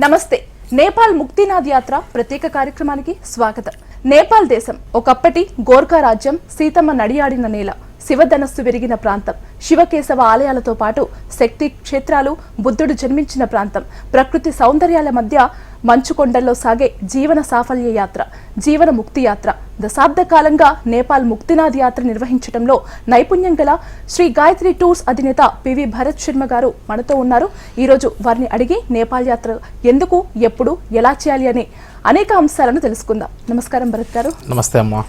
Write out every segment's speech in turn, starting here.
నమస్తే. నేపాల్ ముక్తినాథ్ యాత్ర ప్రత్యేక కార్యక్రమానికి స్వాగతం. నేపాల్ దేశం ఒకప్పటి గోర్ఖా రాజ్యం, సీతమ్మ నడియాడిన నేల, శివధనస్సు విరిగిన ప్రాంతం, శివకేశవ ఆలయాలతో పాటు శక్తి క్షేత్రాలు, బుద్ధుడు జన్మించిన ప్రాంతం, ప్రకృతి సౌందర్యాల మధ్య మంచుకొండల్లో సాగే జీవన సాఫల్య యాత్ర, జీవన ముక్తి యాత్ర. దశాబ్ద కాలంగా నేపాల్ ముక్తినాథ్ యాత్ర నిర్వహించడంలో నైపుణ్యం గల శ్రీ గాయత్రి టూర్స్ అధినేత పివి భరత్ శర్మ గారు మనతో ఉన్నారు. ఈరోజు వారిని అడిగి నేపాల్ యాత్ర ఎందుకు, ఎప్పుడు, ఎలా చేయాలి అనే అనేక అంశాలను తెలుసుకుందాం. నమస్కారం భరత్ గారు. నమస్తే అమ్మా.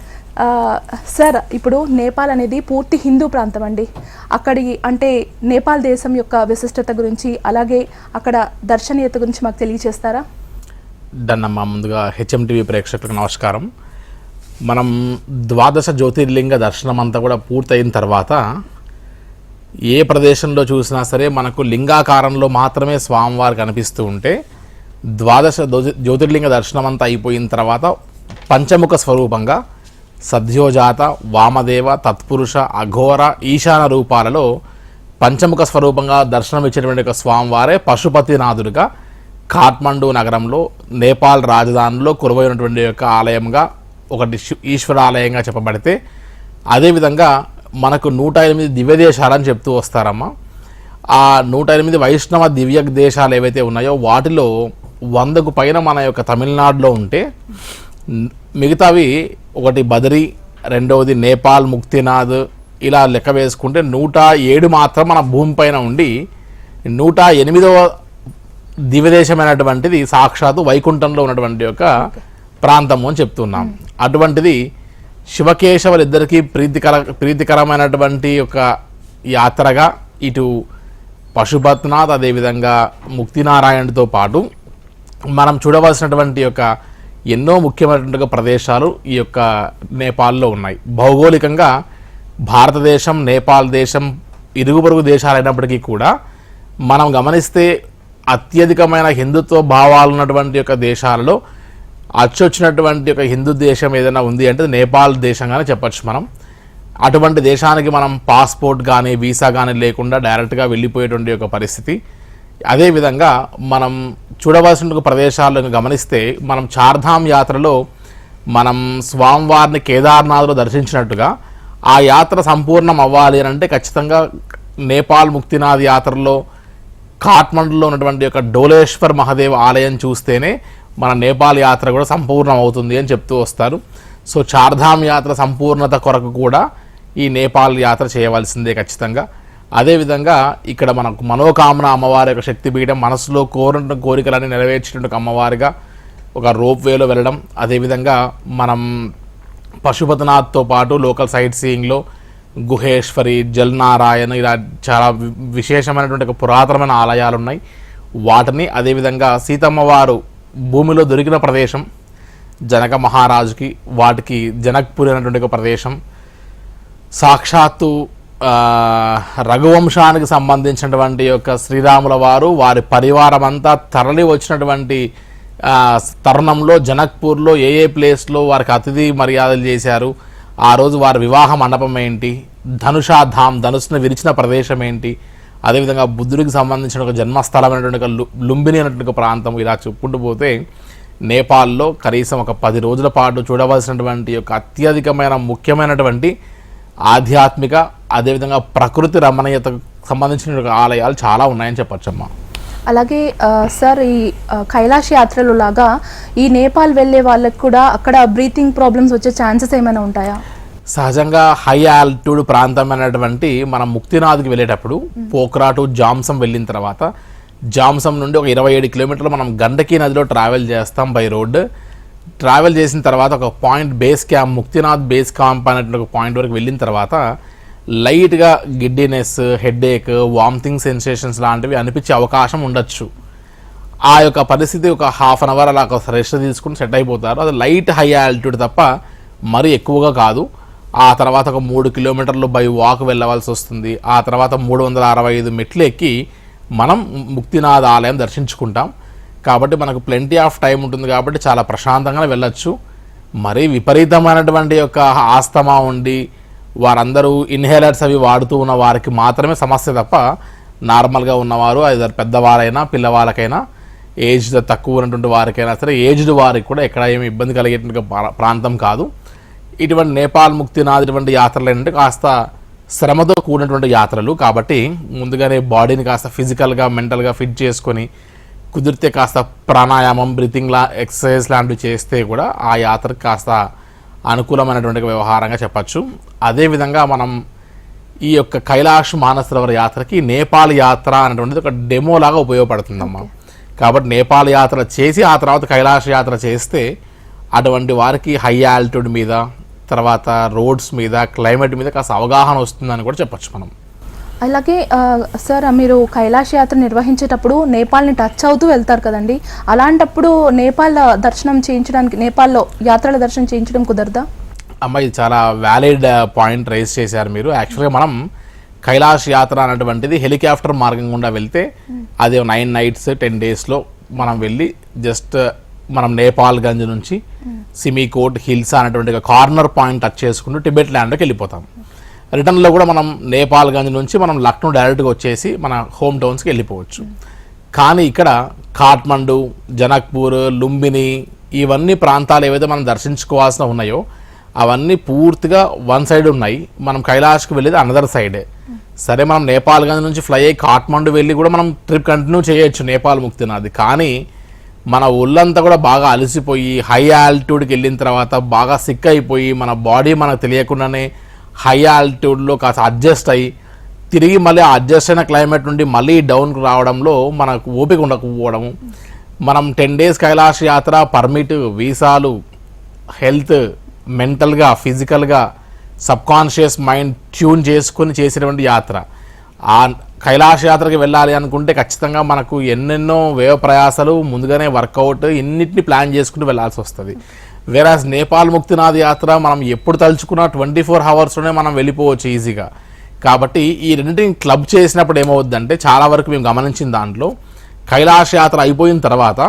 సార్, ఇప్పుడు నేపాల్ అనేది పూర్తి హిందూ ప్రాంతం అండి. అక్కడి అంటే నేపాల్ దేశం యొక్క విశిష్టత గురించి, అలాగే అక్కడ దర్శనీయత గురించి మాకు తెలియజేస్తారా? డన్నమ్మా. ముందుగా హెచ్ఎంటీవీ ప్రేక్షకులకు నమస్కారం. మనం ద్వాదశ జ్యోతిర్లింగ దర్శనం అంతా కూడా పూర్తయిన తర్వాత ఏ ప్రదేశంలో చూసినా సరే మనకు లింగాకారంలో మాత్రమే స్వామివారు కనిపిస్తూ ఉంటే, ద్వాదశ జ్యోతిర్లింగ దర్శనం అంతా అయిపోయిన తర్వాత పంచముఖ స్వరూపంగా సద్యోజాత, వామదేవ, తత్పురుష, అఘోర, ఈశాన రూపాలలో పంచముఖ స్వరూపంగా దర్శనం ఇచ్చేటువంటి ఒక స్వామివారే పశుపతినాథుడిగా కాఠ్మండు నగరంలో నేపాల్ రాజధానిలో కొలువైనటువంటి యొక్క ఆలయంగా ఒకటి ఈశ్వరాలయంగా చెప్పబడితే, అదేవిధంగా మనకు 108 దివ్యదేశాలని చెప్తూ వస్తారమ్మా. ఆ 108 వైష్ణవ దివ్య దేశాలు ఏవైతే ఉన్నాయో వాటిలో 100కు పైన మన యొక్క తమిళనాడులో ఉంటే, మిగతావి ఒకటి బదరి, రెండవది నేపాల్ ముక్తినాథ్, ఇలా లెక్క వేసుకుంటే 107 మాత్రం మన భూమిపైన ఉండి 108వ దివ్యదేశమైనటువంటిది సాక్షాత్తు వైకుంఠంలో ఉన్నటువంటి యొక్క ప్రాంతము అని చెప్తున్నాం. అటువంటిది శివకేశవులిద్దరికీ ప్రీతికరమైనటువంటి యొక్క యాత్రగా ఇటు పశుపతినాథ్, అదేవిధంగా ముక్తినారాయణతో పాటు మనం చూడవలసినటువంటి యొక్క ఎన్నో ముఖ్యమైనటువంటి ప్రదేశాలు ఈ యొక్క నేపాల్లో ఉన్నాయి. భౌగోళికంగా భారతదేశం, నేపాల్ దేశం ఇరుగు పొరుగు దేశాలు అయినప్పటికీ కూడా మనం గమనిస్తే అత్యధికమైన హిందుత్వ భావాలు ఉన్నటువంటి యొక్క దేశాలలో అచ్చొచ్చినటువంటి ఒక హిందూ దేశం ఏదైనా ఉంది అంటే నేపాల్ దేశంగానే చెప్పచ్చు మనం. అటువంటి దేశానికి మనం పాస్పోర్ట్ కానీ వీసా కానీ లేకుండా డైరెక్ట్గా వెళ్ళిపోయేటువంటి ఒక పరిస్థితి. అదేవిధంగా మనం చూడవలసిన ప్రదేశాలను గమనిస్తే, మనం చార్ధామ్ యాత్రలో మనం స్వామివారిని కేదార్నాథ్లో దర్శించినట్టుగా ఆ యాత్ర సంపూర్ణం అవ్వాలి అని అంటే ఖచ్చితంగా నేపాల్ ముక్తినాథ్ యాత్రలో కాఠ్మండులో ఉన్నటువంటి యొక్క డోలేశ్వర్ మహాదేవ్ ఆలయం చూస్తేనే మన నేపాల్ యాత్ర కూడా సంపూర్ణం అవుతుంది అని చెప్తూ వస్తారు. సో చార్ధామ్ యాత్ర సంపూర్ణత కొరకు కూడా ఈ నేపాల్ యాత్ర చేయవలసిందే ఖచ్చితంగా. అదేవిధంగా ఇక్కడ మనకు మనోకామన అమ్మవారి యొక్క శక్తిపీఠం, మనసులో కోరిన కోరికలన్నీ నెరవేర్చేటువంటి అమ్మవారిగా ఒక రోప్ వేలో వెళ్ళడం, అదేవిధంగా మనం పశుపతినాథ్తో పాటు లోకల్ సైట్ సీయింగ్లో గుహేశ్వరి, జల్నారాయణ, ఇలా చాలా విశేషమైనటువంటి ఒక పురాతనమైన ఆలయాలు ఉన్నాయి. వాటిని, అదేవిధంగా సీతమ్మవారు భూమిలో దొరికిన ప్రదేశం జనక మహారాజుకి, వాటికి జనక్పూర్ అనేటువంటి ఒక ప్రదేశం, సాక్షాత్తు రఘువంశానికి సంబంధించినటువంటి యొక్క శ్రీరాముల వారు వారి పరివారం అంతా తరలి వచ్చినటువంటి తరుణంలో జనక్పూర్లో ఏ ప్లేస్లో వారికి అతిథి మర్యాదలు చేశారు, ఆ రోజు వారి వివాహ మండపం ఏంటి, ధనుషాధామ్ ధనుసును విరిచిన ప్రదేశం ఏంటి, అదేవిధంగా బుద్ధుడికి సంబంధించిన ఒక జన్మస్థలమైనటువంటి ఒక లుంబిని అనేటువంటి ప్రాంతం, ఇలా చెప్పుకుంటూ పోతే నేపాల్లో కనీసం ఒక 10 రోజుల పాటు చూడవలసినటువంటి యొక్క అత్యధికమైన ముఖ్యమైనటువంటి ఆధ్యాత్మిక, అదేవిధంగా ప్రకృతి రమణీయతకు సంబంధించిన ఆలయాలు చాలా ఉన్నాయని చెప్పచ్చమ్మా. అలాగే సార్, ఈ కైలాష్ యాత్రలు లాగా ఈ నేపాల్ వెళ్ళే వాళ్ళకి కూడా అక్కడ బ్రీతింగ్ ప్రాబ్లమ్స్ వచ్చే ఛాన్సెస్ ఏమైనా ఉంటాయా? సహజంగా హై ఆల్టిట్యూడ్ ప్రాంతం అనేటువంటి మనం ముక్తినాథ్కి వెళ్ళేటప్పుడు పోఖ్రా టు జామ్సమ్ వెళ్ళిన తర్వాత జామ్సమ్ నుండి ఒక 27 కిలోమీటర్లు మనం గండకీ నదిలో ట్రావెల్ చేస్తాం బై రోడ్. ట్రావెల్ చేసిన తర్వాత ఒక point base camp, Muktinath base camp అనేటువంటి ఒక పాయింట్ వరకు వెళ్ళిన తర్వాత లైట్గా గిడ్డినెస్, హెడ్ఏక్, వామిటింగ్ సెన్సేషన్స్ లాంటివి అనిపించే అవకాశం ఉండొచ్చు. ఆ యొక్క పరిస్థితి ఒక హాఫ్ అన్ అవర్ అలా రెస్ట్ తీసుకుని సెట్ అయిపోతారు. అది లైట్ హై ఆల్టిట్యూడ్ తప్ప మరీ ఎక్కువగా కాదు. ఆ తర్వాత ఒక 3 కిలోమీటర్లు బై వాక్ వెళ్ళవలసి వస్తుంది. ఆ తర్వాత 365 మెట్లు ఎక్కి మనం ముక్తినాథ్ ఆలయం దర్శించుకుంటాం. కాబట్టి మనకు ప్లెంటీ ఆఫ్ టైం ఉంటుంది కాబట్టి చాలా ప్రశాంతంగా వెళ్ళొచ్చు. మరీ విపరీతమైనటువంటి యొక్క ఆస్తమా ఉండి వారందరూ ఇన్హేలర్స్ అవి వాడుతూ ఉన్న వారికి మాత్రమే సమస్య తప్ప నార్మల్గా ఉన్నవారు, అది పెద్దవారైనా పిల్లవాళ్ళకైనా ఏజ్ తక్కువ ఉన్నటువంటి వారికైనా సరే ఏజ్డ్ వారికి కూడా ఎక్కడ ఏమి ఇబ్బంది కలిగేటువంటి ప్రాంతం కాదు. ఇటువంటి నేపాల్ ముక్తినాథ్ ఇటువంటి యాత్రలు ఏంటంటే కాస్త శ్రమతో కూడినటువంటి యాత్రలు కాబట్టి ముందుగానే బాడీని కాస్త ఫిజికల్గా మెంటల్గా ఫిట్ చేసుకొని కుదిరితే కాస్త ప్రాణాయామం బ్రీతింగ్ ఎక్సర్సైజ్ లాంటివి చేస్తే కూడా ఆ యాత్రకు కాస్త అనుకూలమైనటువంటి వ్యవహారంగా చెప్పచ్చు. అదేవిధంగా మనం ఈ యొక్క కైలాష్ మానసరోవర్ యాత్రకి నేపాల్ యాత్ర అనేటువంటిది ఒక డెమో లాగా ఉపయోగపడుతుందమ్మా. కాబట్టి నేపాల్ యాత్ర చేసి ఆ తర్వాత కైలాష్ యాత్ర చేస్తే అటువంటి వారికి హై ఆల్టిట్యూడ్ మీద తర్వాత రోడ్స్ మీద క్లైమేట్ మీద కాస్త అవగాహన వస్తుందని కూడా చెప్పచ్చు మనం. అలాగే సార్ మీరు కైలాష్ యాత్ర నిర్వహించేటప్పుడు నేపాల్ని టచ్ అవుతూ వెళ్తారు కదండి, అలాంటప్పుడు నేపాల్ దర్శనం చేయించడానికి నేపాల్లో యాత్రల దర్శనం చేయించడం కుదరదా? అమ్మ ఇది చాలా వ్యాలిడ్ పాయింట్ రైజ్ చేశారు మీరు. యాక్చువల్గా మనం కైలాష్ యాత్ర అనేటువంటిది హెలికాప్టర్ మార్గం గుండా వెళ్తే అది 9 nights 10 daysలో మనం వెళ్ళి జస్ట్ మనం నేపాల్ గంజ్ నుంచి సిమికోట్ హిల్స్ అనేటువంటి కార్నర్ పాయింట్ టచ్ చేసుకుంటూ టిబెట్ ల్యాండ్కి వెళ్ళిపోతాం. రిటర్న్లో కూడా మనం నేపాల్ గంజ్ నుంచి మనం లక్నో డైరెక్ట్గా వచ్చేసి మన హోమ్ టౌన్స్కి వెళ్ళిపోవచ్చు. కానీ ఇక్కడ కాఠ్మండు, జనక్పూర్, లుంబిని ఇవన్నీ ప్రాంతాలు ఏవైతే మనం దర్శించుకోవాల్సిన ఉన్నాయో అవన్నీ పూర్తిగా వన్ సైడ్ ఉన్నాయి. మనం కైలాష్కి వెళ్ళేది అనదర్ సైడే. సరే మనం నేపాల్ గంజ్ నుంచి ఫ్లై అయ్యి కాఠ్మండు వెళ్ళి కూడా మనం ట్రిప్ కంటిన్యూ చేయొచ్చు నేపాల్ ముక్తినాథ్. కానీ మన ఒళ్ళంతా కూడా బాగా అలసిపోయి హై ఆల్టిట్యూడ్కి వెళ్ళిన తర్వాత బాగా సిక్ అయిపోయి మన బాడీ మనకు తెలియకుండానే హై ఆల్టిట్యూడ్లో కాస్త అడ్జస్ట్ అయ్యి తిరిగి మళ్ళీ అడ్జస్ట్ అయిన క్లైమేట్ నుండి మళ్ళీ డౌన్కి రావడంలో మనకు ఓపిక ఉండకపోవడము. మనం 10 days కైలాష్ యాత్ర పర్మిట్, వీసాలు, హెల్త్, మెంటల్గా ఫిజికల్గా సబ్కాన్షియస్ మైండ్ ట్యూన్ చేసుకొని చేసేటువంటి యాత్ర. ఆ కైలాష్ యాత్రకి వెళ్ళాలి అనుకుంటే ఖచ్చితంగా మనకు ఎన్నెన్నో వ్యయ ప్రయాసాలు ముందుగానే వర్కౌట్ ఇన్నిటిని ప్లాన్ చేసుకుంటూ వెళ్ళాల్సి వస్తుంది. వేరాజ్ నేపాల్ ముక్తినాథ్ యాత్ర మనం ఎప్పుడు తలుచుకున్నా 24 hours మనం వెళ్ళిపోవచ్చు ఈజీగా. కాబట్టి ఈ రెండింటిని క్లబ్ చేసినప్పుడు ఏమవుద్దంటే చాలా వరకు మేము గమనించిన దాంట్లో కైలాష్ యాత్ర అయిపోయిన తర్వాత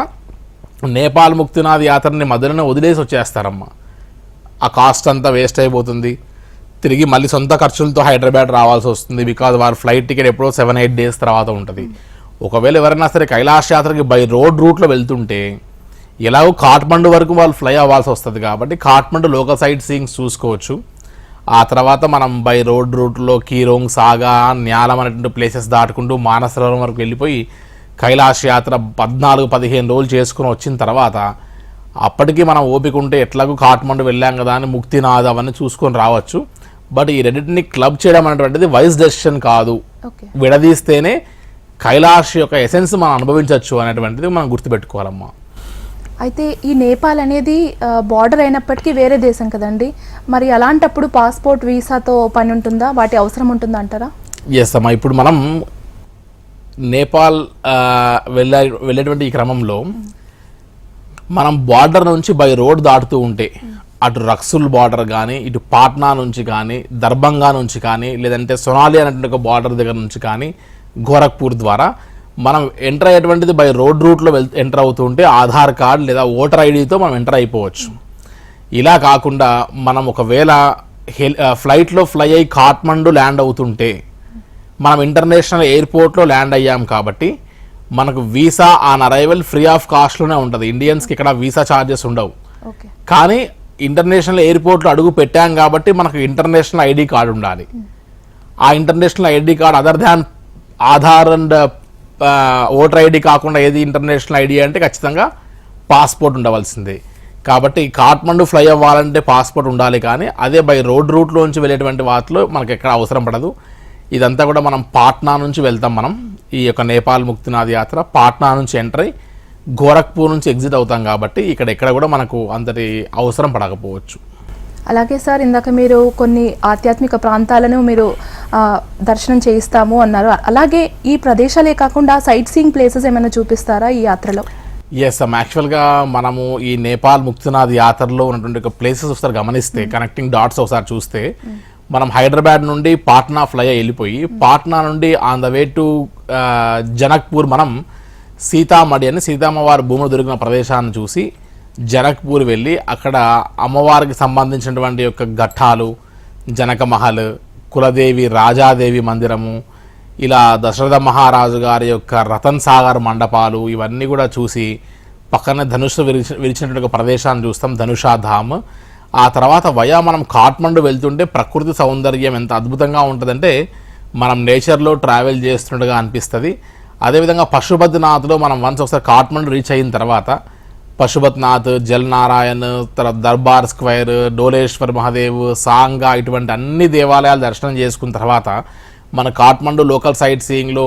నేపాల్ ముక్తినాథ్ యాత్రని మధ్యలోనే వదిలేసి వచ్చేస్తారమ్మా. ఆ కాస్ట్ అంతా వేస్ట్ అయిపోతుంది. తిరిగి మళ్ళీ సొంత ఖర్చులతో హైదరాబాద్ రావాల్సి వస్తుంది. బికాజ్ వారి ఫ్లైట్ టికెట్ ఎప్పుడో 7-8 days తర్వాత ఉంటుంది. ఒకవేళ ఎవరైనా సరే కైలాష్ యాత్రకి బై రోడ్ రూట్లో వెళ్తుంటే ఎలాగో కాఠ్మండు వరకు వాళ్ళు ఫ్లై అవ్వాల్సి వస్తుంది. కాబట్టి కాఠ్మండు లోకల్ సైట్ సీయింగ్స్ చూసుకోవచ్చు. ఆ తర్వాత మనం బై రోడ్ రూట్లో కీరోంగ్, సాగా, న్యాలం అనేటువంటి ప్లేసెస్ దాటుకుంటూ మానసరోవరం వరకు వెళ్ళిపోయి కైలాష్ యాత్ర 14-15 రోజులు చేసుకుని వచ్చిన తర్వాత అప్పటికి మనం ఓపిక ఉంటే ఎట్లాగో కాఠ్మండు వెళ్ళాం కదా అని ముక్తినాథ్ అవన్నీ చూసుకొని రావచ్చు. బట్ ఈ రెండింటిని క్లబ్ చేయడం అనేటువంటిది వైస్ డెసిషన్ కాదు. విడదీస్తేనే కైలాష్ యొక్క ఎసెన్స్ మనం అనుభవించవచ్చు అనేటువంటిది మనం గుర్తుపెట్టుకోవాలమ్మా. అయితే ఈ నేపాల్ అనేది బార్డర్ అయినప్పటికీ వేరే దేశం కదండి, మరి అలాంటప్పుడు పాస్పోర్ట్ వీసాతో పని ఉంటుందా, వాటి అవసరం ఉంటుందా అంటారా? ఎస్ అమ్మా. ఇప్పుడు మనం నేపాల్ వెళ్ళేటువంటి ఈ క్రమంలో మనం బార్డర్ నుంచి బై రోడ్ దాటుతూ ఉంటే అటు రక్సుల్ బార్డర్ కానీ ఇటు పాట్నా నుంచి కానీ దర్భంగా నుంచి కానీ లేదంటే సొనాలి అనేటువంటి ఒక బార్డర్ దగ్గర నుంచి కానీ గోరఖ్పూర్ ద్వారా మనం ఎంటర్ అయ్యేటువంటిది బై రోడ్ రూట్లో ఎంటర్ అవుతూ ఉంటే ఆధార్ కార్డ్ లేదా ఓటర్ ఐడితో మనం ఎంటర్ అయిపోవచ్చు. ఇలా కాకుండా మనం ఒకవేళ ఫ్లైట్లో ఫ్లై అయ్యి కాఠ్మండు ల్యాండ్ అవుతుంటే మనం ఇంటర్నేషనల్ ఎయిర్పోర్ట్లో ల్యాండ్ అయ్యాం కాబట్టి మనకు visa on arrival free of కాస్ట్లోనే ఉంటుంది. ఇండియన్స్కి ఇక్కడ వీసా ఛార్జెస్ ఉండవు. కానీ ఇంటర్నేషనల్ ఎయిర్పోర్ట్లో అడుగు పెట్టాం కాబట్టి మనకు ఇంటర్నేషనల్ ఐడి కార్డు ఉండాలి. ఆ international ID card other than Aadhaar and voter ID కాకుండా ఏది ఇంటర్నేషనల్ ఐడి అంటే ఖచ్చితంగా పాస్పోర్ట్ ఉండవలసిందే. కాబట్టి కాఠ్మండు ఫ్లై అవ్వాలంటే పాస్పోర్ట్ ఉండాలి. కానీ అదే బై రోడ్ రూట్లోంచి వెళ్ళేటువంటి వాటిలో మనకు ఎక్కడ అవసరం పడదు. ఇదంతా కూడా మనం పాట్నా నుంచి వెళ్తాం. మనం ఈ యొక్క నేపాల్ ముక్తినాథ్ యాత్ర పాట్నా నుంచి ఎంటర్ అయ్యి గోరఖ్పూర్ నుంచి ఎగ్జిట్ అవుతాం కాబట్టి ఎక్కడ కూడా మనకు అంతటి అవసరం పడకపోవచ్చు. అలాగే సార్, ఇందాక మీరు కొన్ని ఆధ్యాత్మిక ప్రాంతాలను మీరు దర్శనం చేయిస్తాము అన్నారు. అలాగే ఈ ప్రదేశాలే కాకుండా సైట్ సీయింగ్ ప్లేసెస్ ఏమైనా చూపిస్తారా ఈ యాత్రలో? ఎస్ అమ్మ. యాక్చువల్గా మనము ఈ నేపాల్ ముక్తినాథ్ యాత్రలో ఉన్నటువంటి ప్లేసెస్ ఒకసారి గమనిస్తే కనెక్టింగ్ డాట్స్ ఒకసారి చూస్తే మనం హైదరాబాద్ నుండి పాట్నా ఫ్లై వెళ్ళిపోయి పాట్నా నుండి on the way to Janakpur మనం సీతామఢి అని సీతామ్మవారి భూములు దొరికిన ప్రదేశాన్ని చూసి జనక్పూర్ వెళ్ళి అక్కడ అమ్మవారికి సంబంధించినటువంటి యొక్క ఘట్టాలు, జనక మహల్, కులదేవి రాజాదేవి మందిరము, ఇలా దశరథ మహారాజు గారి యొక్క రతన్ సాగర్ మండపాలు ఇవన్నీ కూడా చూసి పక్కనే ధనుష్ విరిచినటువంటి ఒక ప్రదేశాన్ని చూస్తాం, ధనుషాధామ్. ఆ తర్వాత మనం కాఠ్మండు వెళ్తుంటే ప్రకృతి సౌందర్యం ఎంత అద్భుతంగా ఉంటుందంటే మనం నేచర్లో ట్రావెల్ చేస్తున్నట్టుగా అనిపిస్తుంది. అదేవిధంగా పశుపతినాథ్లో మనం ఒకసారి కాఠ్మండు రీచ్ అయిన తర్వాత పశుపతినాథ్, జల్నారాయణ్, తర్వాత దర్బార్ స్క్వేర్, డోలేశ్వర్ మహాదేవ్, సాంగా ఇటువంటి అన్ని దేవాలయాలు దర్శనం చేసుకున్న తర్వాత మన కాఠ్మండు లోకల్ సైట్ సీయింగ్లో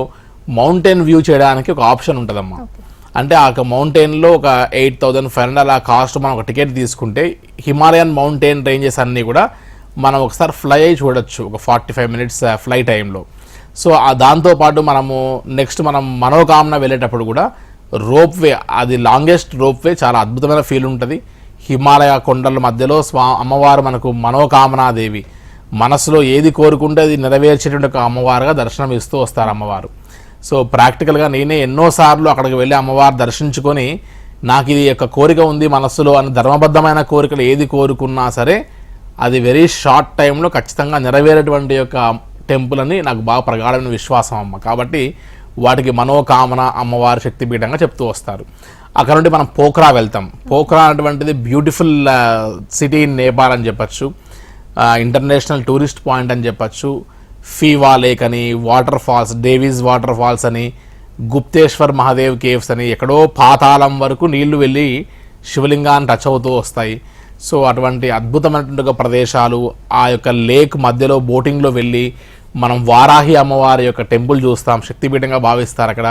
మౌంటైన్ వ్యూ చేయడానికి ఒక ఆప్షన్ ఉంటుందమ్మా. అంటే ఆ మౌంటైన్లో ఒక 8,500 అలా కాస్ట్ మనం ఒక టికెట్ తీసుకుంటే హిమాలయన్ మౌంటైన్ రేంజెస్ అన్నీ కూడా మనం ఒకసారి ఫ్లై అయ్యి చూడొచ్చు ఒక 45 minutes ఫ్లై టైంలో. సో దాంతోపాటు మనము నెక్స్ట్ మనం మనోకామన వెళ్ళేటప్పుడు కూడా రోప్వే, అది లాంగెస్ట్ రోప్వే, చాలా అద్భుతమైన ఫీల్ ఉంటుంది. హిమాలయ కొండల మధ్యలో అమ్మవారు మనకు మనోకామనాదేవి, మనసులో ఏది కోరుకుంటే అది నెరవేర్చేటువంటి ఒక అమ్మవారుగా దర్శనం ఇస్తూ వస్తారు అమ్మవారు. సో ప్రాక్టికల్గా నేనే ఎన్నోసార్లు అక్కడికి వెళ్ళి అమ్మవారు దర్శించుకొని నాకు ఇది యొక్క కోరిక ఉంది మనస్సులో అని ధర్మబద్ధమైన కోరికలు ఏది కోరుకున్నా సరే అది వెరీ షార్ట్ టైంలో ఖచ్చితంగా నెరవేరేటువంటి యొక్క టెంపుల్ అని నాకు బాగా ప్రగాఢమైన విశ్వాసం అమ్మ. కాబట్టి వాటికి మనోకామన అమ్మవారి శక్తిపీఠంగా చెప్తూ వస్తారు. అక్కడ నుండి మనం పోఖ్రా వెళ్తాం. పోఖ్రా అనేటువంటిది బ్యూటిఫుల్ సిటీ ఇన్ నేపాల్ అని చెప్పచ్చు, ఇంటర్నేషనల్ టూరిస్ట్ పాయింట్ అని చెప్పచ్చు. ఫీవా లేక్ అని, waterfalls, Davis waterfalls అని, గుప్తేశ్వర్ మహాదేవ్ కేవ్స్ అని, ఎక్కడో పాతాళం వరకు నీళ్లు వెళ్ళి శివలింగాన్ని టచ్ అవుతూ వస్తాయి. సో అటువంటి అద్భుతమైనటువంటి ఒక ప్రదేశాలు, ఆ యొక్క లేక్ మధ్యలో బోటింగ్లో వెళ్ళి మనం వారాహి అమ్మవారి యొక్క టెంపుల్ చూస్తాం, శక్తిపీఠంగా భావిస్తారు అక్కడ.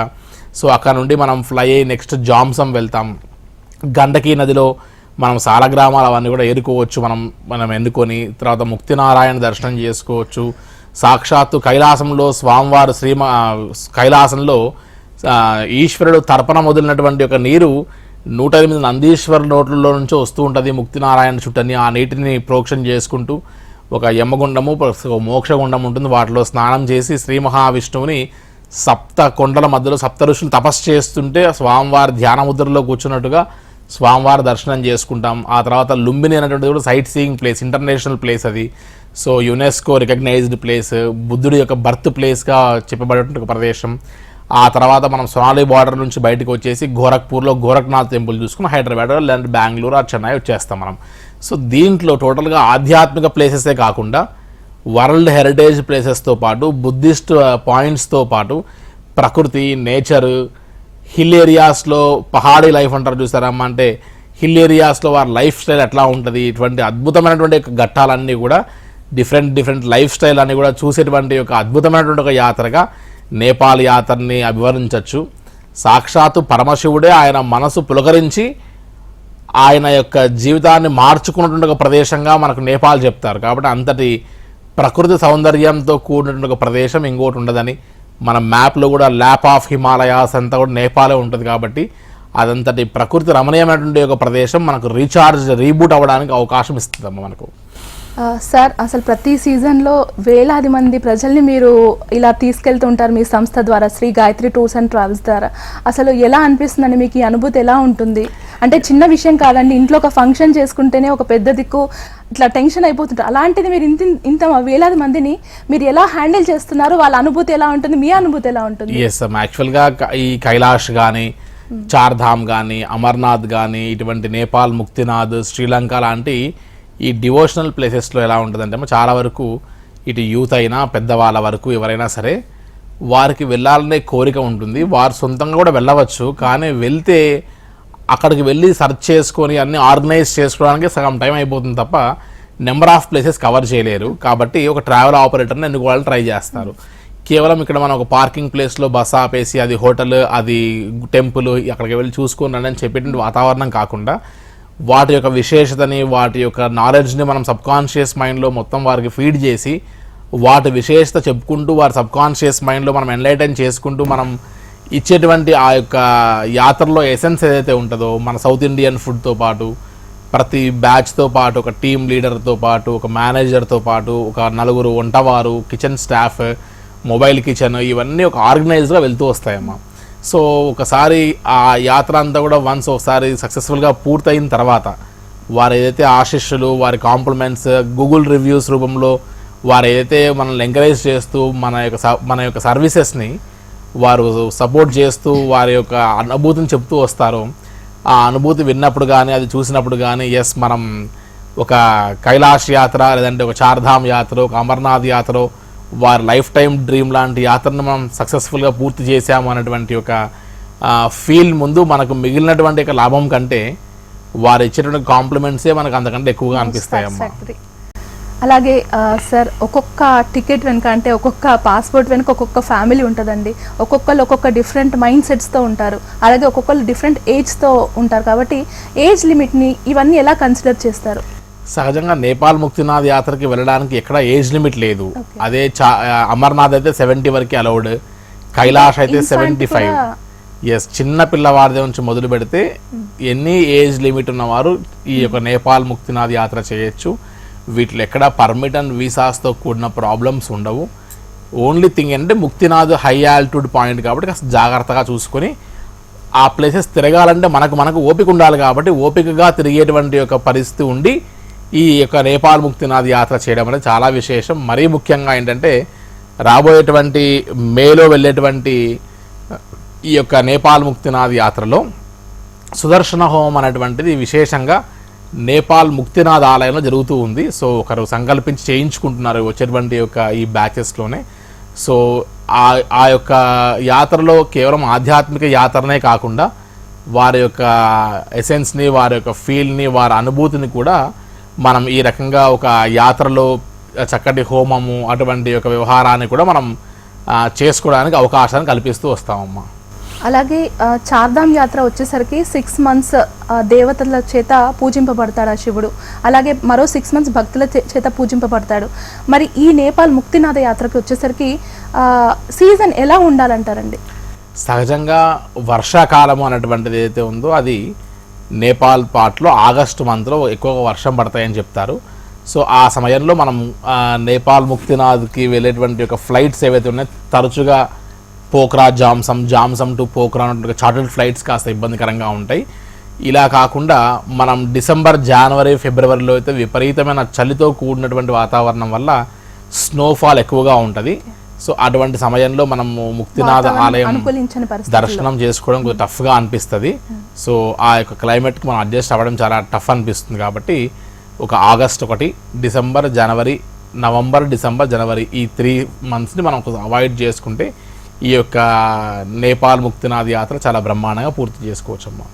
సో అక్కడ నుండి మనం ఫ్లై అయ్యి నెక్స్ట్ జామ్సం వెళ్తాం. గండకీ నదిలో మనం సాలగ్రామాలు అవన్నీ కూడా ఏరుకోవచ్చు, మనం ఎన్నుకొని తర్వాత ముక్తినారాయణ దర్శనం చేసుకోవచ్చు. సాక్షాత్తు కైలాసంలో స్వామివారు కైలాసంలో ఈశ్వరుడు తర్పణ మొదలైనటువంటి ఒక నీరు 108 నందీశ్వర నోట్లలో నుంచి వస్తూ ఉంటుంది ముక్తినారాయణ చుట్టని. ఆ నీటిని ప్రోక్షణ చేసుకుంటూ ఒక యమగుండము, మోక్షగుండం ఉంటుంది, వాటిలో స్నానం చేసి శ్రీ మహావిష్ణువుని 7 కొండల మధ్యలో 7 ఋషులు తపస్సు చేస్తుంటే స్వామివారి ధ్యాన ముద్రలో కూర్చున్నట్టుగా స్వామివారి దర్శనం చేసుకుంటాం. ఆ తర్వాత లుంబిని అనేటువంటిది కూడా sight seeing place, international place అది. సో యునెస్కో రికగ్నైజ్డ్ ప్లేస్, బుద్ధుడి యొక్క బర్త్ ప్లేస్గా చెప్పబడేటువంటి ఒక ప్రదేశం. ఆ తర్వాత మనం సొనాలి బార్డర్ నుంచి బయటకు వచ్చేసి గోరఖ్పూర్లో గోరఖ్నాథ్ టెంపుల్ చూసుకుని హైదరాబాద్ లేదంటే బెంగళూరు ఆ చెన్నై వచ్చేస్తాం మనం. సో దీంట్లో టోటల్గా ఆధ్యాత్మిక ప్లేసెసే కాకుండా వరల్డ్ హెరిటేజ్ ప్లేసెస్తో పాటు బుద్ధిస్ట్ పాయింట్స్తో పాటు ప్రకృతి, నేచరు, హిల్ ఏరియాస్లో పహాడీ లైఫ్ అంటారు చూసారమ్మా, అంటే హిల్ ఏరియాస్లో వారి లైఫ్ స్టైల్ ఎట్లా ఉంటుంది, ఇటువంటి అద్భుతమైనటువంటి ఘట్టాలన్నీ కూడా డిఫరెంట్ లైఫ్ స్టైల్ అన్ని కూడా చూసేటువంటి ఒక అద్భుతమైనటువంటి ఒక యాత్రగా నేపాల్ యాత్రని అభివర్ణించవచ్చు. సాక్షాత్తు పరమశివుడే ఆయన మనసు పులకరించి ఆయన యొక్క జీవితాన్ని మార్చుకున్నటువంటి ఒక ప్రదేశంగా మనకు నేపాల్ చెప్తారు. కాబట్టి అంతటి ప్రకృతి సౌందర్యంతో కూడినటువంటి ఒక ప్రదేశం ఇంకోటి ఉండదని మన మ్యాప్లో కూడా ల్యాప్ ఆఫ్ హిమాలయాస్ అంతా కూడా నేపాలే ఉంటుంది. కాబట్టి అదంతటి ప్రకృతి రమణీయమైనటువంటి ఒక ప్రదేశం మనకు రీబూట్ అవ్వడానికి అవకాశం ఇస్తుందమ్మా మనకు. సార్, అసలు ప్రతి సీజన్లో వేలాది మంది ప్రజల్ని మీరు ఇలా తీసుకెళ్తుంటారు మీ సంస్థ ద్వారా, Shri Gayatri tours and travels ద్వారా. అసలు ఎలా అనిపిస్తుందండి మీకు? ఈ అనుభూతి ఎలా ఉంటుంది? అంటే చిన్న విషయం కాదండి, ఇంట్లో ఒక ఫంక్షన్ చేసుకుంటేనే ఒక పెద్ద దిక్కు ఇట్లా టెన్షన్ అయిపోతుంటారు. అలాంటిది మీరు ఇంత వేలాది మందిని మీరు ఎలా హ్యాండిల్ చేస్తున్నారు? వాళ్ళ అనుభూతి ఎలా ఉంటుంది? మీ అనుభూతి ఎలా ఉంటుంది? ఎస్ అమ్మ, యాక్చువల్గా ఈ కైలాష్ కానీ, చార్ధామ్ కానీ, అమర్నాథ్ కానీ, ఇటువంటి నేపాల్ ముక్తినాథ్, శ్రీలంక లాంటి ఈ డివోషనల్ ప్లేసెస్లో ఎలా ఉంటుందంటే చాలా వరకు ఇటు యూత్ అయినా పెద్దవాళ్ళ వరకు ఎవరైనా సరే వారికి వెళ్ళాలనే కోరిక ఉంటుంది. వారు సొంతంగా కూడా వెళ్ళవచ్చు, కానీ వెళ్తే అక్కడికి వెళ్ళి సెర్చ్ చేసుకొని అన్ని ఆర్గనైజ్ చేసుకోవడానికి సగం టైం అయిపోతుంది తప్ప నెంబర్ ఆఫ్ ప్లేసెస్ కవర్ చేయలేరు. కాబట్టి ఒక ట్రావెల్ ఆపరేటర్ని ఎన్నుకోవాలని ట్రై చేస్తారు. కేవలం ఇక్కడ మనం ఒక పార్కింగ్ ప్లేస్లో బస్ ఆపేసి అది హోటల్, అది టెంపుల్, అక్కడికి వెళ్ళి చూసుకున్నాను అని చెప్పేటువంటి వాతావరణం కాకుండా వాటి యొక్క విశేషతని, వాటి యొక్క నాలెడ్జ్ని మనం సబ్కాన్షియస్ మైండ్లో మొత్తం వారికి ఫీడ్ చేసి వాటి విశేషత చెప్పుకుంటూ వారి సబ్కాన్షియస్ మైండ్లో మనం ఎన్లైటన్ చేసుకుంటూ మనం ఇచ్చేటువంటి ఆ యొక్క యాత్రలో ఎసెన్స్ ఏదైతే ఉంటుందో మన సౌత్ ఇండియన్ ఫుడ్తో పాటు ప్రతి బ్యాచ్తో పాటు ఒక టీమ్ లీడర్తో పాటు ఒక మేనేజర్తో పాటు ఒక 4 వంటవారు, కిచెన్ స్టాఫ్, మొబైల్ కిచెన్, ఇవన్నీ ఒక ఆర్గనైజ్డ్గా వెళ్తూ వస్తాయమ్మా. సో ఒకసారి ఆ యాత్ర అంతా కూడా ఒకసారి సక్సెస్ఫుల్గా పూర్తయిన తర్వాత వారు ఏదైతే ఆశీస్సులు, వారి కాంప్లిమెంట్స్, గూగుల్ రివ్యూస్ రూపంలో వారు ఏదైతే మనల్ని ఎంకరేజ్ చేస్తూ మన యొక్క సర్వీసెస్ని వారు సపోర్ట్ చేస్తూ వారి యొక్క అనుభూతిని చెప్తూ వస్తారో, ఆ అనుభూతి విన్నప్పుడు కానీ అది చూసినప్పుడు కానీ ఎస్ మనం ఒక కైలాష్ యాత్ర లేదంటే ఒక చార్ధామ్ యాత్ర, ఒక అమర్నాథ్ యాత్ర, వారి లైఫ్ టైం డ్రీమ్ లాంటి యాత్రను మనం సక్సెస్ఫుల్గా పూర్తి చేశాము అనేటువంటి ఒక ఫీల్ ముందు మనకు మిగిలినటువంటి ఒక లాభం కంటే వారు ఇచ్చేటువంటి కాంప్లిమెంట్సే మనకు అంతకంటే ఎక్కువగా అనిపిస్తాయమ్మా. అలాగే సార్, ఒక్కొక్క టికెట్ వెనుక అంటే ఒక్కొక్క పాస్పోర్ట్ వెనుక ఒక్కొక్క ఫ్యామిలీ ఉంటుందండి. ఒక్కొక్కరు ఒక్కొక్క డిఫరెంట్ మైండ్ సెట్స్తో ఉంటారు, అలాగే ఒక్కొక్కరు డిఫరెంట్ ఏజ్తో ఉంటారు. కాబట్టి ఏజ్ లిమిట్ని ఇవన్నీ ఎలా కన్సిడర్ చేస్తారు? సహజంగా నేపాల్ ముక్తినాథ్ యాత్రకి వెళ్ళడానికి ఎక్కడ ఏజ్ లిమిట్ లేదు. అదే అమర్నాథ్ అయితే 70 వరకు అలౌడ్, కైలాష్ అయితే 75. ఎస్, చిన్న పిల్లవారి నుంచి మొదలు పెడితే ఎన్ని ఏజ్ లిమిట్ ఉన్నవారు ఈ యొక్క నేపాల్ ముక్తినాథ్ యాత్ర చేయొచ్చు. వీటిలో ఎక్కడ పర్మిట్ అండ్ వీసాస్తో కూడిన ప్రాబ్లమ్స్ ఉండవు. ఓన్లీ థింగ్ ఏంటంటే ముక్తినాథ్ హై ఆల్టిట్యూడ్ పాయింట్ కాబట్టి కాస్త జాగ్రత్తగా చూసుకొని ఆ ప్లేసెస్ తిరగాలంటే మనకు ఓపిక ఉండాలి. కాబట్టి ఓపికగా తిరిగేటువంటి యొక్క పరిస్థితి ఉండి ఈ యొక్క నేపాల్ ముక్తినాథ్ యాత్ర చేయడం అనేది చాలా విశేషం. మరీ ముఖ్యంగా ఏంటంటే రాబోయేటువంటి మేలో వెళ్ళేటువంటి ఈ యొక్క నేపాల్ ముక్తినాథ్ యాత్రలో సుదర్శన హోమం అనేటువంటిది విశేషంగా నేపాల్ ముక్తినాథ్ ఆలయంలో జరుగుతూ ఉంది. సో ఒకరు సంకల్పించి చేయించుకుంటున్నారు వచ్చేటువంటి యొక్క ఈ బ్యాచెస్లోనే. సో ఆ యొక్క యాత్రలో కేవలం ఆధ్యాత్మిక యాత్రనే కాకుండా వారి యొక్క ఎసెన్స్ని, వారి యొక్క ఫీల్ని, వారి అనుభూతిని కూడా మనం ఈ రకంగా ఒక యాత్రలో చక్కటి హోమము అటువంటి యొక్క వ్యవహారాన్ని కూడా మనం చేసుకోవడానికి అవకాశాన్ని కల్పిస్తూ వస్తామమ్మా. అలాగే చార్ధామ్ యాత్ర వచ్చేసరికి 6 months దేవతల చేత పూజింపబడతాడు ఆ శివుడు. అలాగే మరో 6 months భక్తుల చేత పూజింపబడతాడు. మరి ఈ నేపాల్ ముక్తినాథ యాత్రకి వచ్చేసరికి సీజన్ ఎలా ఉండాలంటారండి? సహజంగా వర్షాకాలము అనేటువంటిది ఏదైతే ఉందో అది నేపాల్ పార్ట్లో ఆగస్టు మంత్లో ఎక్కువగా వర్షం పడతాయని చెప్తారు. సో ఆ సమయంలో మనం నేపాల్ ముక్తినాథ్కి వెళ్ళేటువంటి ఒక ఫ్లైట్స్ ఏవైతే ఉన్నాయో తరచుగా Pokhara Jomsom to Pokhara chartered flights కాస్త ఇబ్బందికరంగా ఉంటాయి. ఇలా కాకుండా మనం డిసెంబర్, జనవరి, ఫిబ్రవరిలో అయితే విపరీతమైన చలితో కూడినటువంటి వాతావరణం వల్ల స్నోఫాల్ ఎక్కువగా ఉంటుంది. సో అటువంటి సమయంలో మనము ముక్తినాథ ఆలయం దర్శనం చేసుకోవడం కొంచెం టఫ్గా అనిపిస్తుంది. సో ఆ యొక్క క్లైమేట్కి మనం అడ్జస్ట్ అవ్వడం చాలా టఫ్ అనిపిస్తుంది. కాబట్టి ఒక ఆగస్ట్ 1, డిసెంబర్, జనవరి, నవంబర్, డిసెంబర్, జనవరి ఈ 3 monthsని మనం అవాయిడ్ చేసుకుంటే ఈ యొక్క నేపాల్ ముక్తినాథ్ యాత్ర చాలా బ్రహ్మాండంగా పూర్తి చేసుకోవచ్చమ్మా.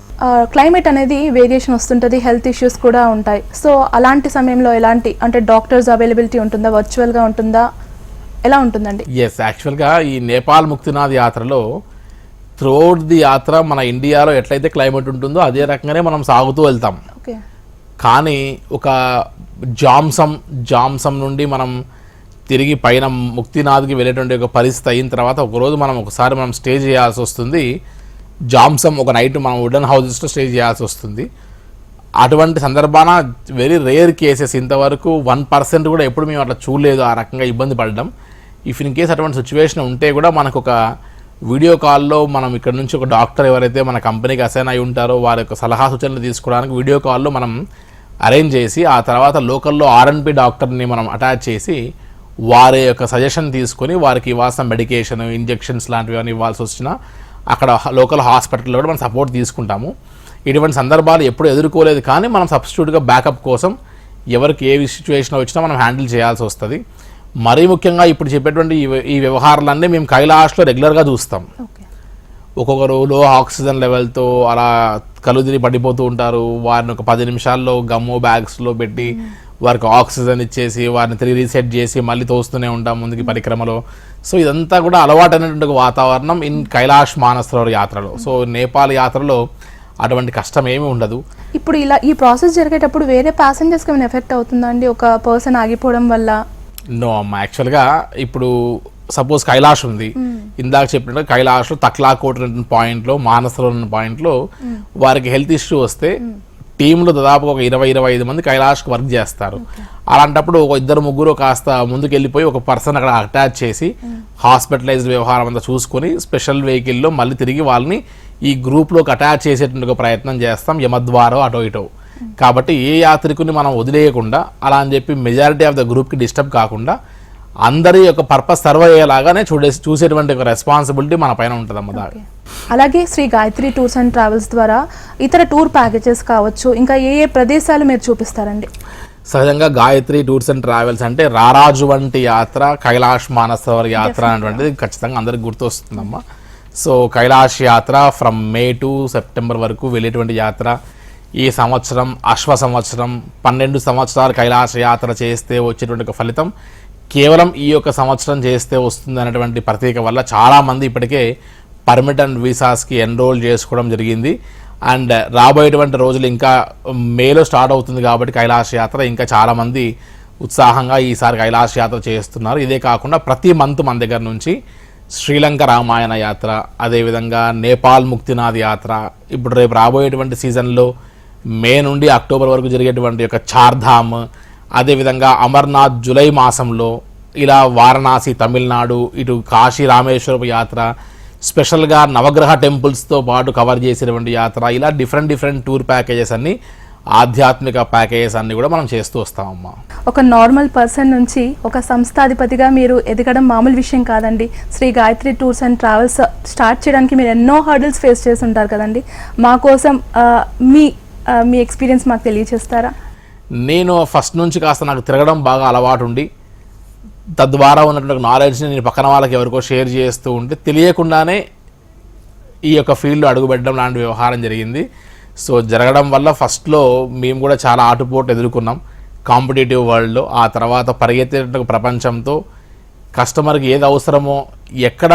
క్లైమేట్ అనేది వేరియేషన్ వస్తుంటుంది, హెల్త్ ఇష్యూస్ కూడా ఉంటాయి. సో అలాంటి సమయంలో ఎలాంటి అంటే డాక్టర్స్ అవైలబిలిటీ ఉంటుందా, వర్చువల్గా ఉంటుందా, ఎలా ఉంటుందండి? ఎస్, యాక్చువల్గా ఈ నేపాల్ ముక్తినాథ్ యాత్రలో త్రూఅవుట్ ది యాత్ర మన ఇండియాలో ఎట్లయితే క్లైమేట్ ఉంటుందో అదే రకంగానే మనం సాగుతూ వెళ్తాం. కానీ ఒక జామ్సమ్ నుండి మనం తిరిగి పైన ముక్తినాథ్కి వెళ్ళేటువంటి ఒక పరిస్థితి అయిన తర్వాత ఒకసారి మనం స్టే చేయాల్సి వస్తుంది. జామ్సమ్ ఒక నైట్ మనం వుడెన్ హౌసెస్లో స్టే చేయాల్సి వస్తుంది. అటువంటి సందర్భాన వెరీ రేర్ కేసెస్, ఇంతవరకు 1% కూడా ఎప్పుడు మేము అట్లా చూడలేదు ఆ రకంగా ఇబ్బంది పడడం. ఇఫ్ ఇన్ కేస్ అటువంటి సిచ్యువేషన్ ఉంటే కూడా మనకు ఒక వీడియో కాల్లో మనం ఇక్కడ నుంచి ఒక డాక్టర్ ఎవరైతే మన కంపెనీకి అసైన్ అయి ఉంటారో వారి యొక్క సలహా సూచనలు తీసుకోవడానికి వీడియో కాల్లో మనం అరేంజ్ చేసి ఆ తర్వాత లోకల్లో R&P డాక్టర్ని మనం అటాచ్ చేసి వారి యొక్క సజెషన్ తీసుకొని వారికి ఇవ్వాల్సిన మెడికేషన్, ఇంజెక్షన్స్ లాంటివి ఇవ్వాల్సి వచ్చినా అక్కడ లోకల్ హాస్పిటల్లో కూడా మనం సపోర్ట్ తీసుకుంటాము. ఇటువంటి సందర్భాలు ఎప్పుడు ఎదుర్కోలేదు, కానీ మనం సబ్స్టిట్యూట్గా బ్యాకప్ కోసం ఎవరికి ఏ సిచ్యువేషన్ వచ్చినా మనం హ్యాండిల్ చేయాల్సి వస్తుంది. మరీ ముఖ్యంగా ఇప్పుడు చెప్పేటువంటి ఈ వ్యవహారాలన్నీ మేము కైలాష్లో రెగ్యులర్గా చూస్తాం. ఒక్కొక్కరు లో ఆక్సిజన్ లెవెల్తో అలా కలుదిరి పడిపోతూ ఉంటారు. వారిని ఒక 10 నిమిషాల్లో గమ్ము బ్యాగ్స్లో పెట్టి వారికి ఆక్సిజన్ ఇచ్చేసి వారిని తిరిగి రీసెట్ చేసి మళ్ళీ తోస్తూనే ఉంటాం ముందుకి పరిక్రమలో. సో ఇదంతా కూడా అలవాటైనటువంటి వాతావరణం ఇన్ కైలాష్ మానసరోవర్ యాత్రలో. సో నేపాల్ యాత్రలో అటువంటి కష్టం ఏమీ ఉండదు. ఇప్పుడు ఇలా ఈ ప్రాసెస్ జరిగేటప్పుడు వేరే ప్యాసింజర్స్కి ఏమైనా ఎఫెక్ట్ అవుతుందా అండి ఒక పర్సన్ ఆగిపోవడం వల్ల? నో అమ్మా, యాక్చువల్గా ఇప్పుడు సపోజ్ కైలాష్ ఉంది, ఇందాక చెప్పినట్టు కైలాష్లో తక్లాకోట్ పాయింట్లో, మానసరోవర్ పాయింట్లో వారికి హెల్త్ ఇష్యూ వస్తే టీంలో దాదాపుగా ఒక 20-25 మంది కైలాష్కి వర్క్ చేస్తారు. అలాంటప్పుడు ఒక 2-3 కాస్త ముందుకు వెళ్ళిపోయి ఒక పర్సన్ అక్కడ అటాచ్ చేసి హాస్పిటలైజ్డ్ వ్యవహారం అంతా చూసుకొని స్పెషల్ వెహికల్లో మళ్ళీ తిరిగి వాళ్ళని ఈ గ్రూప్లోకి అటాచ్ చేసేటువంటి ప్రయత్నం చేస్తాం, యమద్వారో అటో ఇటో. కాబట్టి ఏ యాత్రికుని మనం వదిలేయకుండా అలా అని చెప్పి మెజారిటీ ఆఫ్ ద గ్రూప్కి డిస్టర్బ్ కాకుండా అందరి యొక్క పర్పస్ సర్వ్ అయ్యేలాగానే చూసేటువంటి ఒక రెస్పాన్సిబిలిటీ మన పైన ఉంటుందమ్మా దాని. అలాగే Shri Gayatri tours and travels ద్వారా ఇతర టూర్ ప్యాకేజెస్ కావచ్చు, ఇంకా ఏ ఏ ప్రదేశాలు మీరు చూపిస్తారండి? సహజంగా గాయత్రి టూర్స్ అండ్ ట్రావెల్స్ అంటే రారాజు వంటి యాత్ర, కైలాష్ మానసరోవర్ యాత్ర అనేటువంటిది ఖచ్చితంగా అందరికి గుర్తొస్తుందమ్మా. సో కైలాష్ యాత్ర ఫ్రమ్ మే టు సెప్టెంబర్ వరకు వెళ్ళేటువంటి యాత్ర. ఈ సంవత్సరం అశ్వ సంవత్సరం, 12 సంవత్సరాలు కైలాస యాత్ర చేస్తే వచ్చేటువంటి ఒక ఫలితం కేవలం ఈ యొక్క సంవత్సరం చేస్తే వస్తుంది అనేటువంటి ప్రత్యేక వల్ల చాలామంది ఇప్పటికే పర్మిటెంట్ వీసాస్కి ఎన్రోల్ చేసుకోవడం జరిగింది. అండ్ రాబోయేటువంటి రోజులు ఇంకా మేలో స్టార్ట్ అవుతుంది కాబట్టి కైలాస యాత్ర ఇంకా చాలామంది ఉత్సాహంగా ఈసారి కైలాస యాత్ర చేస్తున్నారు. ఇదే కాకుండా ప్రతి మంత్ మన దగ్గర నుంచి శ్రీలంక రామాయణ యాత్ర, అదేవిధంగా నేపాల్ ముక్తినాథ్ యాత్ర, ఇప్పుడు రేపు రాబోయేటువంటి సీజన్లో మే నుండి అక్టోబర్ వరకు జరిగేటువంటి యొక్క చార్ధామ్, అదేవిధంగా అమర్నాథ్ జూలై మాసంలో, ఇలా వారణాసి తమిళనాడు, ఇటు కాశీ రామేశ్వరపు యాత్ర, స్పెషల్గా నవగ్రహ టెంపుల్స్తో పాటు కవర్ చేసేటువంటి యాత్ర, ఇలా డిఫరెంట్ టూర్ ప్యాకేజెస్ అన్ని, ఆధ్యాత్మిక ప్యాకేజెస్ అన్ని కూడా మనం చేస్తూ వస్తామమ్మా. ఒక నార్మల్ పర్సన్ నుంచి ఒక సంస్థాధిపతిగా మీరు ఎదగడం మామూలు విషయం కాదండి. Shri Gayatri tours and travels start చేయడానికి మీరు ఎన్నో హర్డిల్స్ ఫేస్ చేసి ఉంటారు కదండి. మా కోసం మీ ఎక్స్పీరియన్స్ మాకు తెలియచేస్తారా? నేను ఫస్ట్ నుంచి కాస్త నాకు తిరగడం బాగా అలవాటు ఉండి, తద్వారా ఉన్నటువంటి నాలెడ్జ్ని నేను పక్కన వాళ్ళకి ఎవరికో షేర్ చేస్తూ ఉంటే తెలియకుండానే ఈ యొక్క ఫీల్డ్లో అడుగుపెట్టడం లాంటి వ్యవహారం జరిగింది. సో జరగడం వల్ల ఫస్ట్లో మేము కూడా చాలా ఆటుపోటు ఎదుర్కొన్నాం కాంపిటేటివ్ వరల్డ్లో. ఆ తర్వాత పరిగెత్తే ప్రపంచంతో కస్టమర్కి ఏది అవసరమో, ఎక్కడ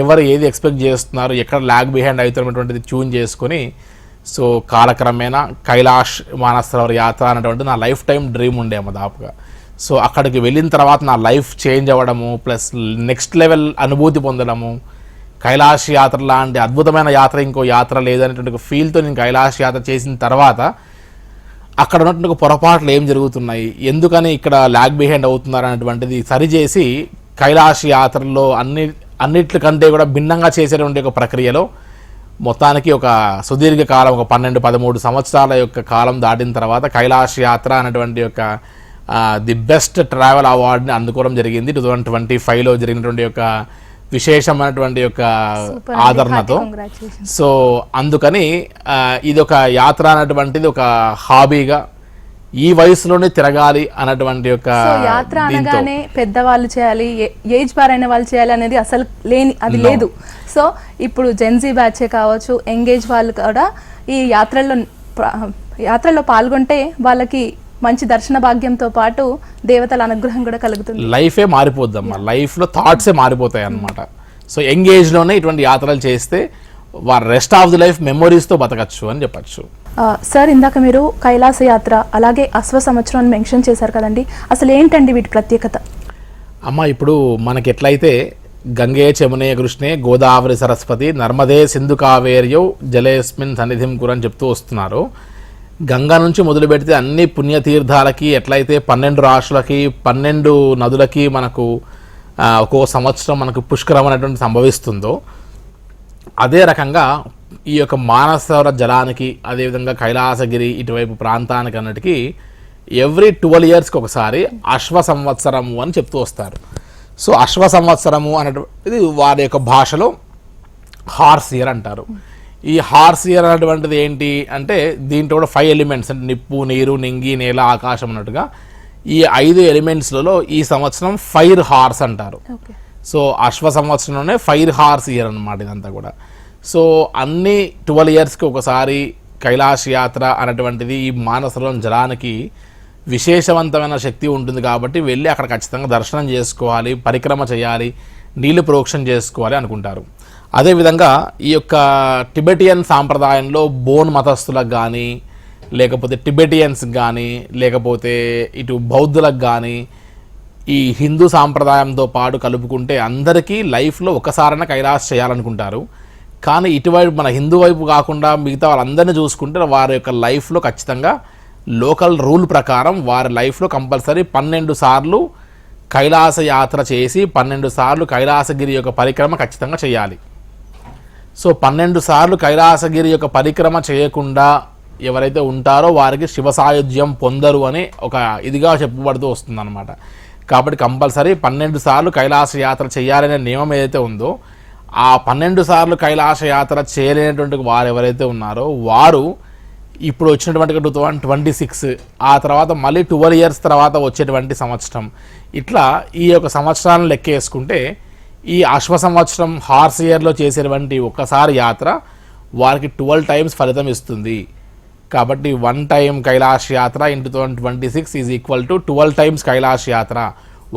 ఎవరు ఏది ఎక్స్పెక్ట్ చేస్తున్నారు, ఎక్కడ ల్యాగ్ బిహైండ్ అవుతున్నటువంటిది ట్యూన్ చేసుకొని, సో కాలక్రమేణా కైలాష్ మానసరోవర్ యాత్ర అనేటువంటి నా లైఫ్ టైం డ్రీమ్ ఉండే దాపుగా. సో అక్కడికి వెళ్ళిన తర్వాత నా లైఫ్ చేంజ్ అవ్వడము, ప్లస్ నెక్స్ట్ లెవెల్ అనుభూతి పొందడము, కైలాష్ యాత్ర లాంటి అద్భుతమైన యాత్ర ఇంకో యాత్ర లేదనేటువంటి ఫీల్తో నేను కైలాష్ యాత్ర చేసిన తర్వాత అక్కడ ఉన్నటువంటి పొరపాట్లు ఏం జరుగుతున్నాయి, ఎందుకని ఇక్కడ ల్యాగ్ బిహైండ్ అవుతున్నారు అనేటువంటిది సరిచేసి కైలాష్ యాత్రలో అన్నిటికంటే కూడా భిన్నంగా చేసేటువంటి ఒక ప్రక్రియలో మొత్తానికి ఒక సుదీర్ఘ కాలం, ఒక 12-13 సంవత్సరాల యొక్క కాలం దాటిన తర్వాత కైలాష్ యాత్ర అనేటువంటి యొక్క ది బెస్ట్ ట్రావెల్ అవార్డుని అందుకోవడం జరిగింది 2025లో జరిగినటువంటి యొక్క విశేషమైనటువంటి యొక్క ఆదరణతో. సో అందుకని ఇది ఒక యాత్ర అనేటువంటిది ఒక హాబీగా ఈ వయసులోనే తిరగాలి అన్నటువంటి యొక్క యాత్ర అనగానే పెద్దవాళ్ళు చేయాలి, ఏజ్ బార్ అయిన వాళ్ళు చేయాలి అనేది అసలు అది లేదు. సో ఇప్పుడు జెన్జీ బ్యాచే కావచ్చు, ఎంగేజ్ వాళ్ళు కూడా ఈ యాత్రల్లో పాల్గొంటే వాళ్ళకి మంచి దర్శన భాగ్యంతో పాటు దేవతల అనుగ్రహం కూడా కలుగుతుంది. లైఫే మారిపోద్దమ్మా, లైఫ్లో థాట్సే మారిపోతాయి అన్నమాట. సో ఎంగేజ్లోనే ఇటువంటి యాత్రలు చేస్తే వారు రెస్ట్ ఆఫ్ ది లైఫ్ మెమొరీస్తో బతకచ్చు అని చెప్పచ్చు. సార్, ఇందాక మీరు కైలాస యాత్ర అలాగే అశ్వ సంవత్సరం అని మెన్షన్ చేశారు కదండి, అసలు ఏంటండి వీటి ప్రత్యేకత? అమ్మ, ఇప్పుడు మనకి ఎట్లయితే గంగే చమునే కృష్ణే గోదావరి సరస్వతి నర్మదే సింధు కావేర్యౌ జలేస్మిన్ సన్నిధిం కురని చెప్తూ వస్తున్నారు. గంగా నుంచి మొదలు పెడితే అన్ని పుణ్యతీర్థాలకి ఎట్లయితే 12 రాష్ట్రాలకి 12 నదులకి మనకు ఒక్కో సంవత్సరం మనకు పుష్కరం అనేటువంటి సంభవిస్తుందో, అదే రకంగా ఈ యొక్క మానసరోవర జలానికి, అదేవిధంగా కైలాసగిరి ఇటువైపు ప్రాంతానికి అన్నిటికీ ఎవ్రీ 12 ఇయర్స్కి ఒకసారి అశ్వ సంవత్సరము అని చెప్తూ వస్తారు. సో అశ్వ సంవత్సరము అనేటువంటిది వారి యొక్క భాషలో హార్స్ ఇయర్ అంటారు. ఈ హార్స్ ఇయర్ అనేటువంటిది ఏంటి అంటే దీంట్లో కూడా 5 ఎలిమెంట్స్ అంటే నిప్పు, నీరు, నింగి, నేల, ఆకాశం అన్నట్టుగా ఈ 5 ఎలిమెంట్స్లలో ఈ సంవత్సరం ఫైర్ హార్స్ అంటారు. సో అశ్వ సంవత్సరంలోనే ఫైర్ హార్స్ ఇయర్ అన్నమాట ఇదంతా కూడా. సో అన్ని 12 ఇయర్స్కి ఒకసారి కైలాష్ యాత్ర అనేటువంటిది ఈ మానసరోవరం జలానికి విశేషవంతమైన శక్తి ఉంటుంది కాబట్టి వెళ్ళి అక్కడ ఖచ్చితంగా దర్శనం చేసుకోవాలి, పరిక్రమ చేయాలి, నీళ్లు ప్రోక్షణ చేసుకోవాలి అనుకుంటారు. అదేవిధంగా ఈ యొక్క టిబెటియన్ సాంప్రదాయంలో బోన్ మతస్థులకు కానీ, లేకపోతే టిబెటియన్స్ కానీ, లేకపోతే ఇటు బౌద్ధులకు కానీ ఈ హిందూ సాంప్రదాయంతో పాటు కలుపుకుంటే అందరికీ లైఫ్లో ఒకసారైనా కైలాష్ చేయాలనుకుంటారు. కానీ ఇటువైపు మన హిందూ వైపు కాకుండా మిగతా వాళ్ళందరినీ చూసుకుంటే వారి యొక్క లైఫ్లో ఖచ్చితంగా లోకల్ రూల్ ప్రకారం వారి లైఫ్లో కంపల్సరీ 12 సార్లు కైలాస యాత్ర చేసి 12 సార్లు కైలాసగిరి యొక్క పరిక్రమ ఖచ్చితంగా చేయాలి. సో 12 సార్లు కైలాసగిరి యొక్క పరిక్రమ చేయకుండా ఎవరైతే ఉంటారో వారికి శివ సాయుధ్యం పొందరు అని ఒక ఇదిగా చెప్పబడుతూ వస్తుందన్నమాట. కాబట్టి కంపల్సరీ 12 సార్లు కైలాస యాత్ర చేయాలనే నియమం ఏదైతే ఉందో ఆ 12 సార్లు కైలాస యాత్ర చేయలేనటువంటి వారు ఎవరైతే ఉన్నారో వారు ఇప్పుడు వచ్చినటువంటి 2026 ఆ తర్వాత మళ్ళీ 12 years తర్వాత వచ్చేటువంటి సంవత్సరం, ఇట్లా ఈ యొక్క సంవత్సరాలను లెక్కేసుకుంటే ఈ అశ్వ సంవత్సరం హార్స్ ఇయర్లో చేసేటువంటి ఒక్కసారి యాత్ర వారికి 12 times ఫలితం ఇస్తుంది. కాబట్టి 1 time కైలాష్ యాత్ర into 2026 is equal to 12 times Kailash యాత్ర.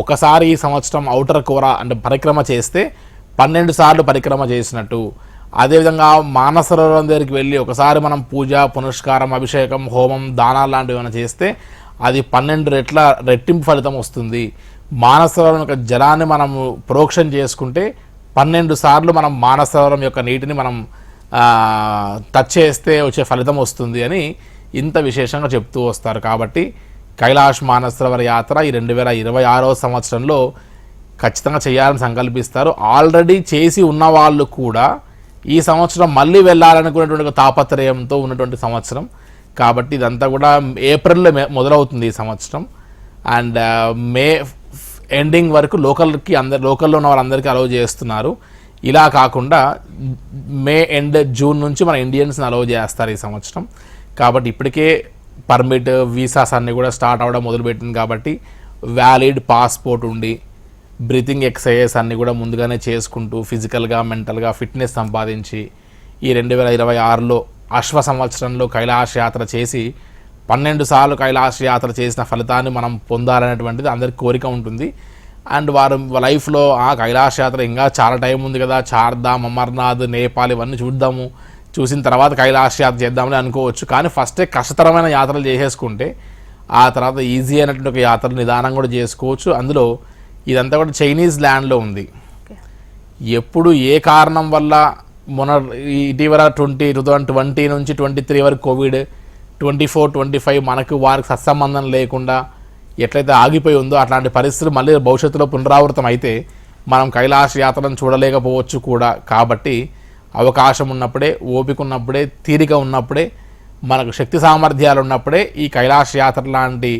ఒకసారి ఈ సంవత్సరం ఔటర్ కోర అంటే పరిక్రమ చేస్తే 12 సార్లు పరిక్రమ చేసినట్టు. అదేవిధంగా మానసరోవరం దగ్గరికి వెళ్ళి ఒకసారి మనం పూజ, పునస్కారం, అభిషేకం, హోమం, దానాలు లాంటివి ఏమైనా చేస్తే అది 12 రెట్ల రెట్టింపు ఫలితం వస్తుంది. మానసరోవరం యొక్క జలాన్ని మనం ప్రోక్షణ చేసుకుంటే 12 సార్లు మనం మానసరోవరం యొక్క నీటిని మనం టచ్ చేస్తే వచ్చే ఫలితం వస్తుంది అని ఇంత విశేషంగా చెప్తూ వస్తారు. కాబట్టి కైలాష్ మానసరోవర యాత్ర ఈ 2026వ సంవత్సరంలో ఖచ్చితంగా చేయాలని సంకల్పిస్తారు. ఆల్రెడీ చేసి ఉన్న వాళ్ళు కూడా ఈ సంవత్సరం మళ్ళీ వెళ్ళాలనుకునేటువంటి తాపత్రయంతో ఉన్నటువంటి సంవత్సరం. కాబట్టి ఇదంతా కూడా ఏప్రిల్లో మొదలవుతుంది ఈ సంవత్సరం. అండ్ మే ఎండింగ్ వరకు లోకల్లో ఉన్న వాళ్ళందరికీ అలౌ చేస్తున్నారు. ఇలా కాకుండా మే ఎండ్ జూన్ నుంచి మన ఇండియన్స్ని అలౌ చేస్తారు ఈ సంవత్సరం. కాబట్టి ఇప్పటికే పర్మిట్, వీసాస్ అన్నీ కూడా స్టార్ట్ అవ్వడం మొదలుపెట్టింది. కాబట్టి వ్యాలిడ్ పాస్పోర్ట్ ఉండి బ్రీతింగ్ ఎక్సర్సైజెస్ అన్నీ కూడా ముందుగానే చేసుకుంటూ ఫిజికల్గా, మెంటల్గా ఫిట్నెస్ సంపాదించి ఈ 2026లో అశ్వ సంవత్సరంలో కైలాస యాత్ర చేసి 12 సార్లు కైలాస యాత్ర చేసిన ఫలితాన్ని మనం పొందాలనేటువంటిది అందరికి కోరిక ఉంటుంది. అండ్ వారు లైఫ్లో కైలాస యాత్ర ఇంకా చాలా టైం ఉంది కదా, చార్ధామ్, అమర్నాథ్, నేపాల్ ఇవన్నీ చూసిన తర్వాత కైలాస యాత్ర చేద్దామని అనుకోవచ్చు. కానీ ఫస్టే కష్టతరమైన యాత్రలు చేసేసుకుంటే ఆ తర్వాత ఈజీ అయినటువంటి ఒక యాత్ర నిదానం కూడా చేసుకోవచ్చు. అందులో ఇదంతా కూడా చైనీస్ ల్యాండ్లో ఉంది. ఎప్పుడు ఏ కారణం వల్ల ఇటీవల 2020 నుంచి 23 వరకు కోవిడ్, 24, 25 మనకు వారికి సత్సంబంధం లేకుండా ఎట్లయితే ఆగిపోయి ఉందో అట్లాంటి పరిస్థితులు మళ్ళీ భవిష్యత్తులో పునరావృతం అయితే మనం కైలాస యాత్రను చూడలేకపోవచ్చు కూడా. కాబట్టి అవకాశం ఉన్నప్పుడే, ఓపిక ఉన్నప్పుడే, తీరిక ఉన్నప్పుడే, మనకు శక్తి సామర్థ్యాలు ఉన్నప్పుడే ఈ కైలాస యాత్ర లాంటి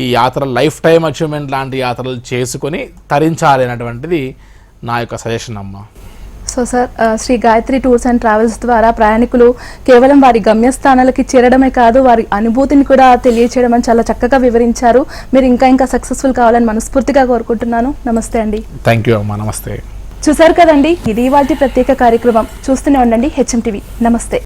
ఈ యాత్ర లైఫ్ టైం అచీవ్మెంట్ లాంటి యాత్రలు చేసుకొని తరించాలి అనేటువంటిది నా యొక్క సజెషన్ అమ్మ. So sir, Shri Gayatri tours and travels ద్వారా ప్రయాణికులు కేవలం వారి గమ్యస్థానాలకి చేరడమే కాదు, వారి అనుభూతిని కూడా తెలియచేయడం అని చాలా చక్కగా వివరించారు. మీరు ఇంకా సక్సెస్ఫుల్ కావాలని మనస్ఫూర్తిగా కోరుకుంటున్నాను. నమస్తే అండి. థ్యాంక్ యూ అమ్మా. నమస్తే. చూసారు కదండి, ఇది ఇవాల్టి ప్రత్యేక కార్యక్రమం. చూస్తూనే ఉండండి HM TV. నమస్తే.